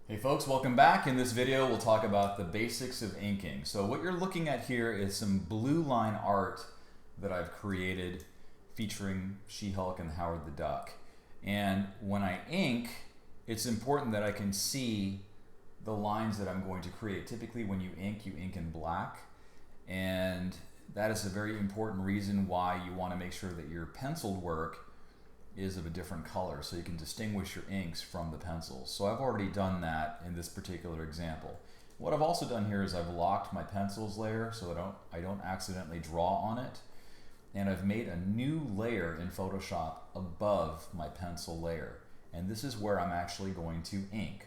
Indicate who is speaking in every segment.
Speaker 1: Hey folks, welcome back. In this video we'll talk about the basics of inking. So what you're looking at here is some blue line art that I've created featuring She-Hulk and Howard the Duck. And when I ink, it's important that I can see the lines that I'm going to create. Typically when you ink in black, and that is a very important reason why you want to make sure that your penciled work is of a different color so you can distinguish your inks from the pencils. So I've already done that in this particular example. What I've also done here is I've locked my pencils layer so I don't accidentally draw on it, and I've made a new layer in Photoshop above my pencil layer, and this is where I'm actually going to ink.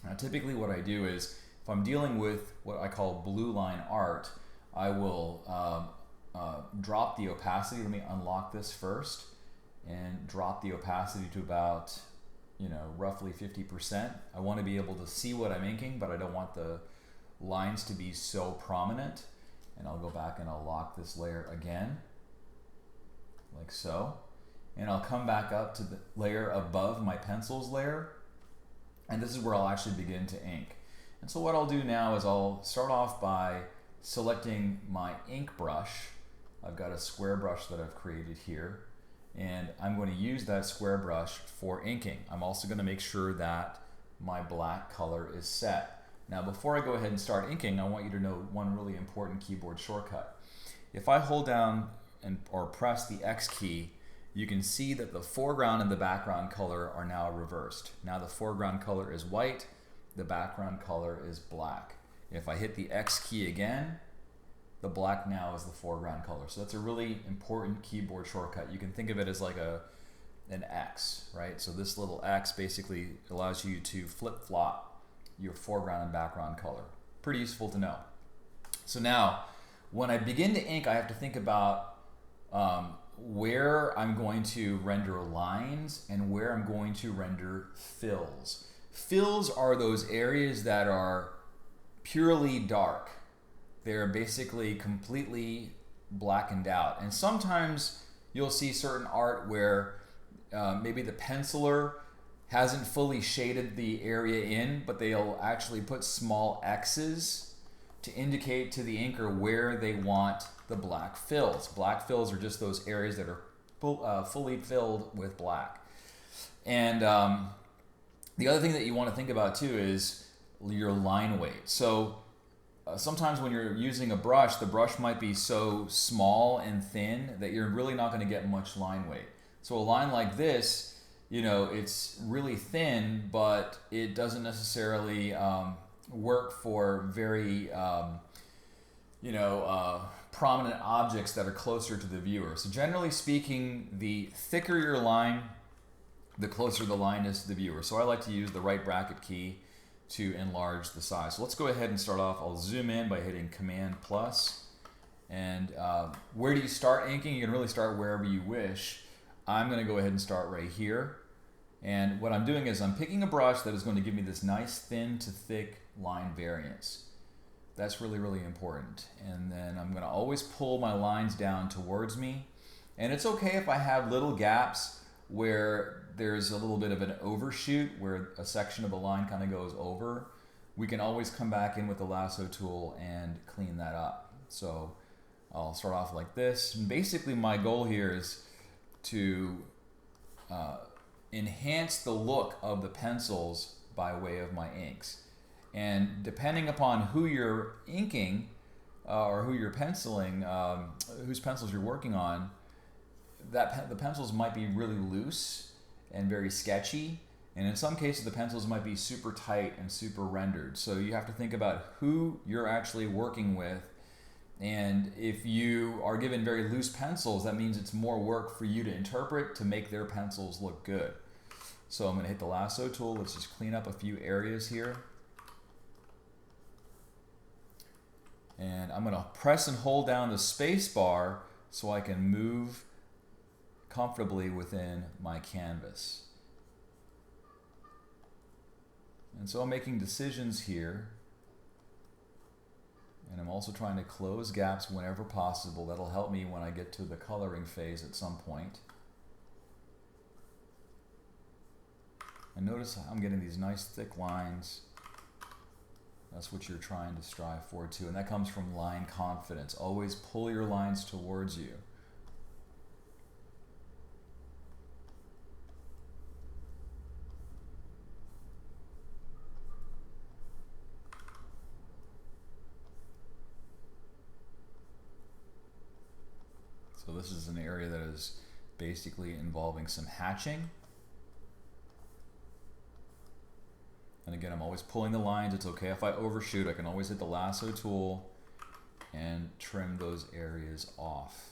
Speaker 1: Now typically what I do is if I'm dealing with what I call blue line art, I will drop the opacity. Let me unlock this first and drop the opacity to about, roughly 50%. I want to be able to see what I'm inking, but I don't want the lines to be so prominent. And I'll go back and I'll lock this layer again, like so. And I'll come back up to the layer above my pencils layer, and this is where I'll actually begin to ink. And so what I'll do now is I'll start off by selecting my ink brush. I've got a square brush that I've created here, and I'm going to use that square brush for inking. I'm also going to make sure that my black color is set. Now before I go ahead and start inking, I want you to know one really important keyboard shortcut. If I hold down or press the X key, you can see that the foreground and the background color are now reversed. Now the foreground color is white, the background color is black. If I hit the X key again, the black now is the foreground color. So that's a really important keyboard shortcut. You can think of it as like an X, right? So this little X basically allows you to flip-flop your foreground and background color. Pretty useful to know. So now, when I begin to ink, I have to think about where I'm going to render lines and where I'm going to render fills. Fills are those areas that are purely dark. They're basically completely blackened out. And sometimes you'll see certain art where maybe the penciler hasn't fully shaded the area in, but they'll actually put small X's to indicate to the inker where they want the black fills. Black fills are just those areas that are fully filled with black. And the other thing that you want to think about too is your line weight. So sometimes when you're using a brush, the brush might be so small and thin that you're really not going to get much line weight. So a line like this, it's really thin, but it doesn't necessarily work for very, prominent objects that are closer to the viewer. So generally speaking, the thicker your line, the closer the line is to the viewer. So I like to use the right bracket key to enlarge the size. So let's go ahead and start off. I'll zoom in by hitting Command plus. And where do you start inking? You can really start wherever you wish. I'm going to go ahead and start right here. And what I'm doing is I'm picking a brush that is going to give me this nice thin to thick line variance. That's really, really important. And then I'm going to always pull my lines down towards me. And it's okay if I have little gaps where there's a little bit of an overshoot where a section of a line kind of goes over. We can always come back in with the lasso tool and clean that up. So I'll start off like this. And basically my goal here is to enhance the look of the pencils by way of my inks. And depending upon who you're inking or who you're penciling, whose pencils you're working on, the pencils might be really loose and very sketchy, and in some cases the pencils might be super tight and super rendered. So you have to think about who you're actually working with, and if you are given very loose pencils, that means it's more work for you to interpret to make their pencils look good. So I'm going to hit the lasso tool. Let's just clean up a few areas here. And I'm going to press and hold down the space bar so I can move comfortably within my canvas. And so I'm making decisions here, and I'm also trying to close gaps whenever possible. That'll help me when I get to the coloring phase at some point. And notice I'm getting these nice thick lines. That's what you're trying to strive for too. And that comes from line confidence. Always pull your lines towards you. So this is an area that is basically involving some hatching. And again, I'm always pulling the lines. It's okay if I overshoot. I can always hit the lasso tool and trim those areas off.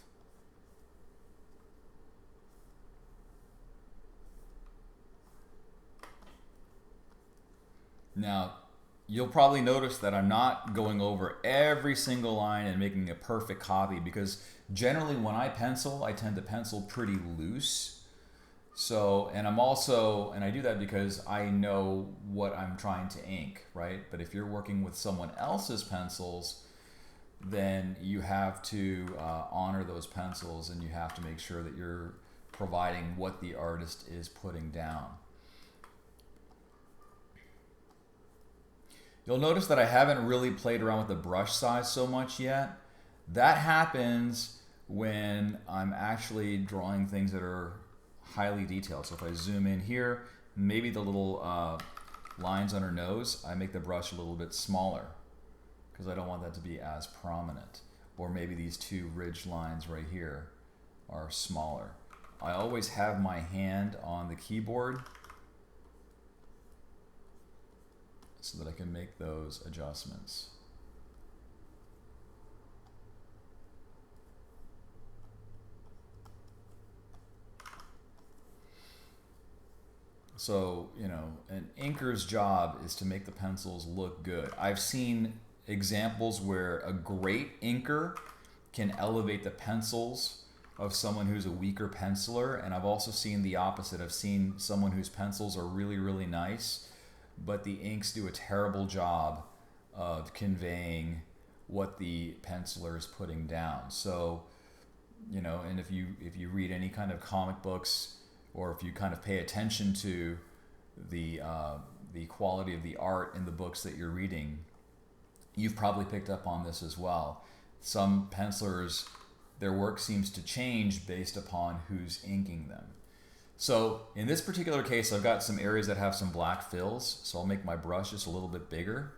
Speaker 1: Now, you'll probably notice that I'm not going over every single line and making a perfect copy, because generally when I pencil, I tend to pencil pretty loose. So, and I do that because I know what I'm trying to ink, right? But if you're working with someone else's pencils, then you have to honor those pencils, and you have to make sure that you're providing what the artist is putting down. You'll notice that I haven't really played around with the brush size so much yet. That happens when I'm actually drawing things that are highly detailed. So if I zoom in here, maybe the little lines on her nose, I make the brush a little bit smaller because I don't want that to be as prominent. Or maybe these two ridge lines right here are smaller. I always have my hand on the keyboard so that I can make those adjustments. So, you know, an inker's job is to make the pencils look good. I've seen examples where a great inker can elevate the pencils of someone who's a weaker penciler, and I've also seen the opposite. I've seen someone whose pencils are really, really nice, but the inks do a terrible job of conveying what the penciler is putting down. So, you know, and if you read any kind of comic books, or if you kind of pay attention to the quality of the art in the books that you're reading, you've probably picked up on this as well. Some pencilers, their work seems to change based upon who's inking them. So in this particular case, I've got some areas that have some black fills, so I'll make my brush just a little bit bigger.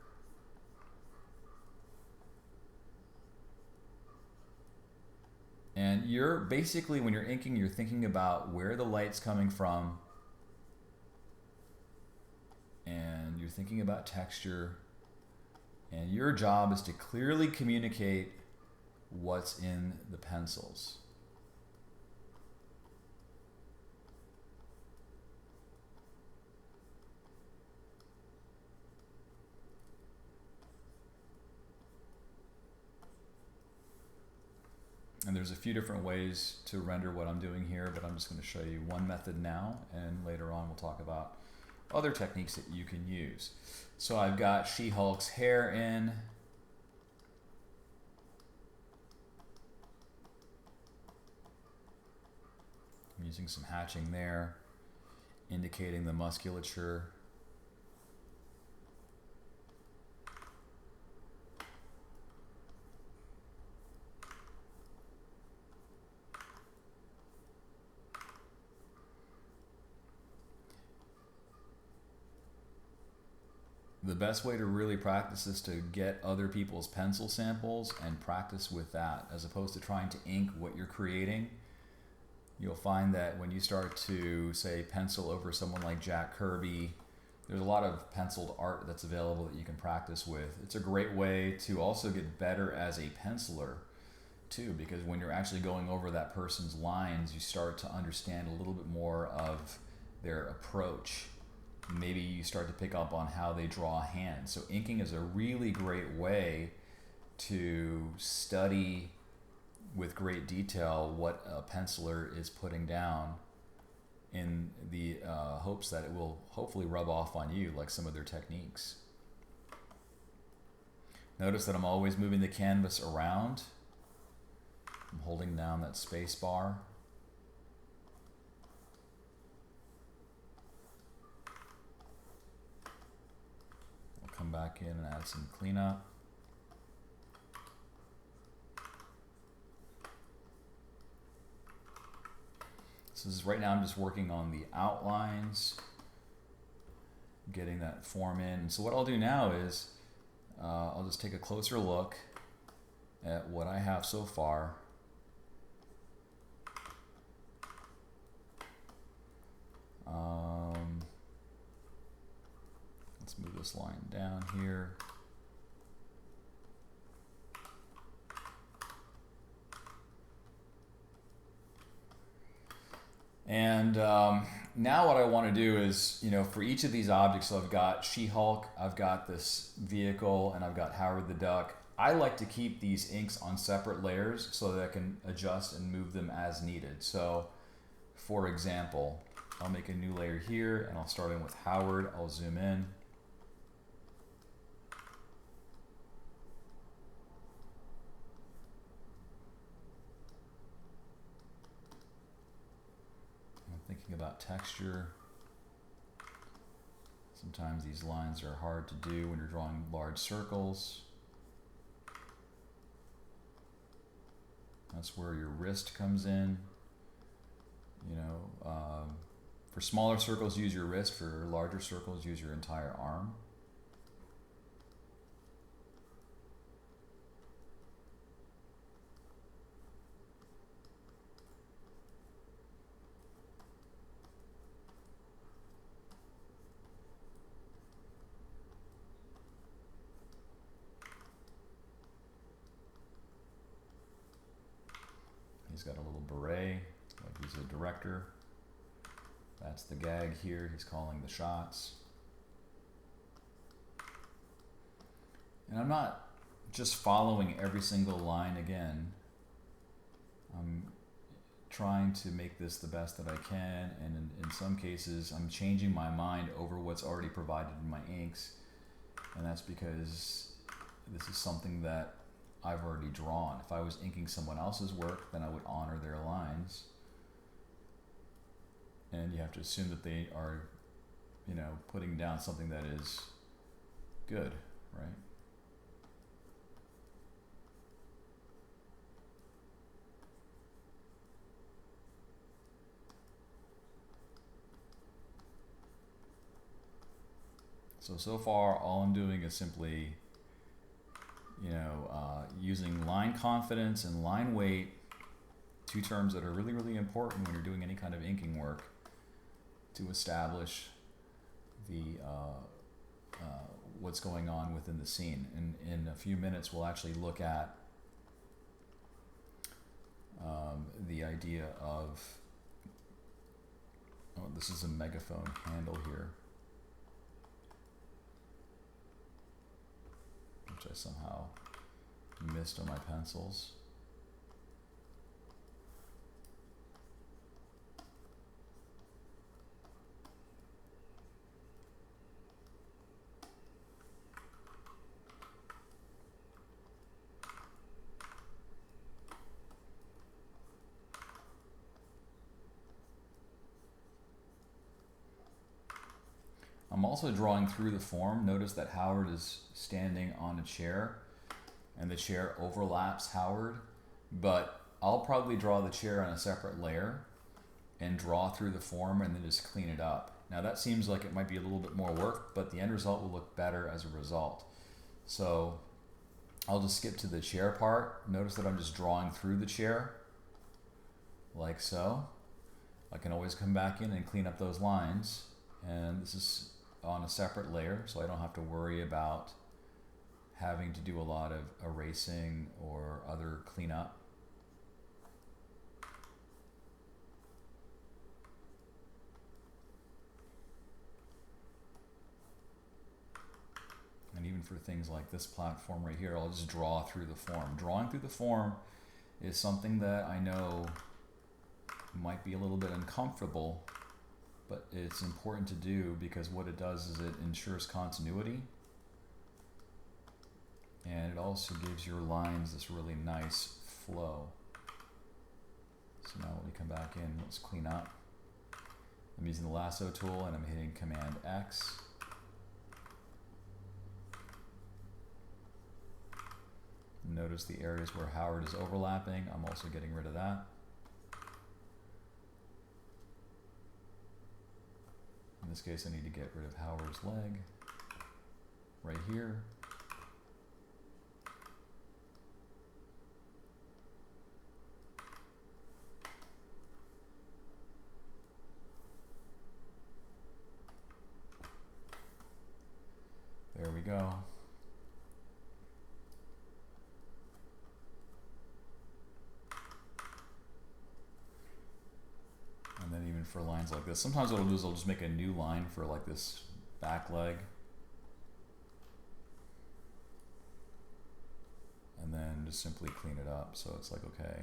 Speaker 1: And you're basically, when you're inking, you're thinking about where the light's coming from, and you're thinking about texture, and your job is to clearly communicate what's in the pencils. And there's a few different ways to render what I'm doing here, but I'm just going to show you one method now, and later on we'll talk about other techniques that you can use. So I've got She-Hulk's hair in. I'm using some hatching there, indicating the musculature. The best way to really practice is to get other people's pencil samples and practice with that, as opposed to trying to ink what you're creating. You'll find that when you start to, say, pencil over someone like Jack Kirby, there's a lot of penciled art that's available that you can practice with. It's a great way to also get better as a penciler too, because when you're actually going over that person's lines, you start to understand a little bit more of their approach. Maybe you start to pick up on how they draw a hand. So inking is a really great way to study with great detail what a penciler is putting down, in the hopes that it will hopefully rub off on you like some of their techniques. Notice that I'm always moving the canvas around. I'm holding down that space bar. come back in and add some cleanup. So this is, right now I'm just working on the outlines, getting that form in. And so what I'll do now is I'll just take a closer look at what I have so far. Let's move this line down here. And now what I want to do is, for each of these objects, so I've got She-Hulk, I've got this vehicle, and I've got Howard the Duck. I like to keep these inks on separate layers so that I can adjust and move them as needed. So, for example, I'll make a new layer here, and I'll start in with Howard. I'll zoom in. Thinking about texture. Sometimes these lines are hard to do when you're drawing large circles. That's where your wrist comes in. For smaller circles, use your wrist. For larger circles, use your entire arm. He's got a little beret, like he's a director. That's the gag here. He's calling the shots. And I'm not just following every single line again. I'm trying to make this the best that I can, and in some cases I'm changing my mind over what's already provided in my inks, and that's because this is something that I've already drawn. If I was inking someone else's work, then I would honor their lines. And you have to assume that they are, putting down something that is good, right? So far, all I'm doing is simply using line confidence and line weight, two terms that are really, really important when you're doing any kind of inking work, to establish the what's going on within the scene. And in a few minutes, we'll actually look at the idea of, this is a megaphone handle here, which I somehow missed on my pencils. I'm also drawing through the form. Notice that Howard is standing on a chair, and the chair overlaps Howard, but I'll probably draw the chair on a separate layer and draw through the form and then just clean it up. Now that seems like it might be a little bit more work, but the end result will look better as a result. So I'll just skip to the chair part. Notice that I'm just drawing through the chair, like so. I can always come back in and clean up those lines, and this is on a separate layer, so I don't have to worry about having to do a lot of erasing or other cleanup. And even for things like this platform right here, I'll just draw through the form. Drawing through the form is something that I know might be a little bit uncomfortable, but it's important to do because what it does is it ensures continuity, and it also gives your lines this really nice flow. So now when we come back in, let's clean up. I'm using the Lasso Tool and I'm hitting Command X. notice the areas where Howard is overlapping, I'm also getting rid of that. In this case, I need to get rid of Howard's leg right here. There we go. And then even for lines like this, sometimes what I'll do is I'll just make a new line for like this back leg. And then just simply clean it up. So it's like, okay,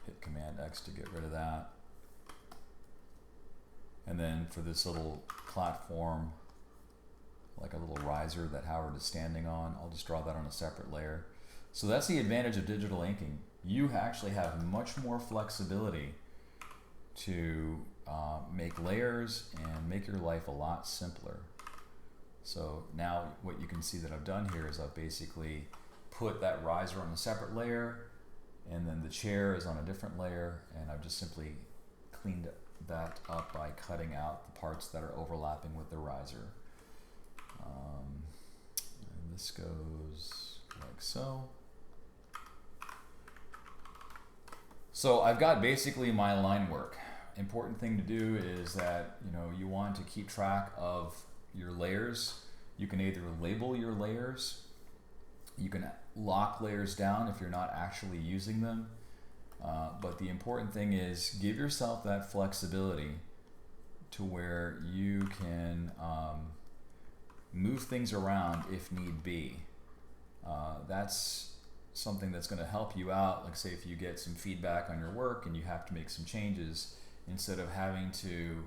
Speaker 1: hit Command X to get rid of that. And then for this little platform, like a little riser that Howard is standing on, I'll just draw that on a separate layer. So that's the advantage of digital inking. You actually have much more flexibility to make layers and make your life a lot simpler. So now what you can see that I've done here is I've basically put that riser on a separate layer, and then the chair is on a different layer, and I've just simply cleaned that up by cutting out the parts that are overlapping with the riser. And this goes like so. So I've got basically my line work. Important thing to do is that you want to keep track of your layers. You can either label your layers, you can lock layers down if you're not actually using them, but the important thing is give yourself that flexibility to where you can move things around if need be. That's something that's going to help you out. Like say if you get some feedback on your work and you have to make some changes, instead of having to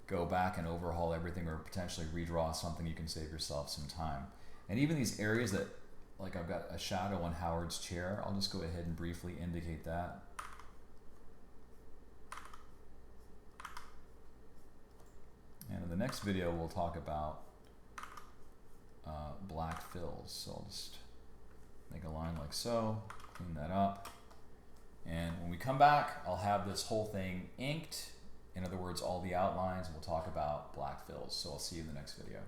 Speaker 1: go back and overhaul everything or potentially redraw something, you can save yourself some time. And even these areas that, like I've got a shadow on Howard's chair, I'll just go ahead and briefly indicate that. And in the next video, we'll talk about black fills. So I'll just make a line like so, clean that up. And when we come back, I'll have this whole thing inked. In other words, all the outlines, and we'll talk about black fills. So I'll see you in the next video.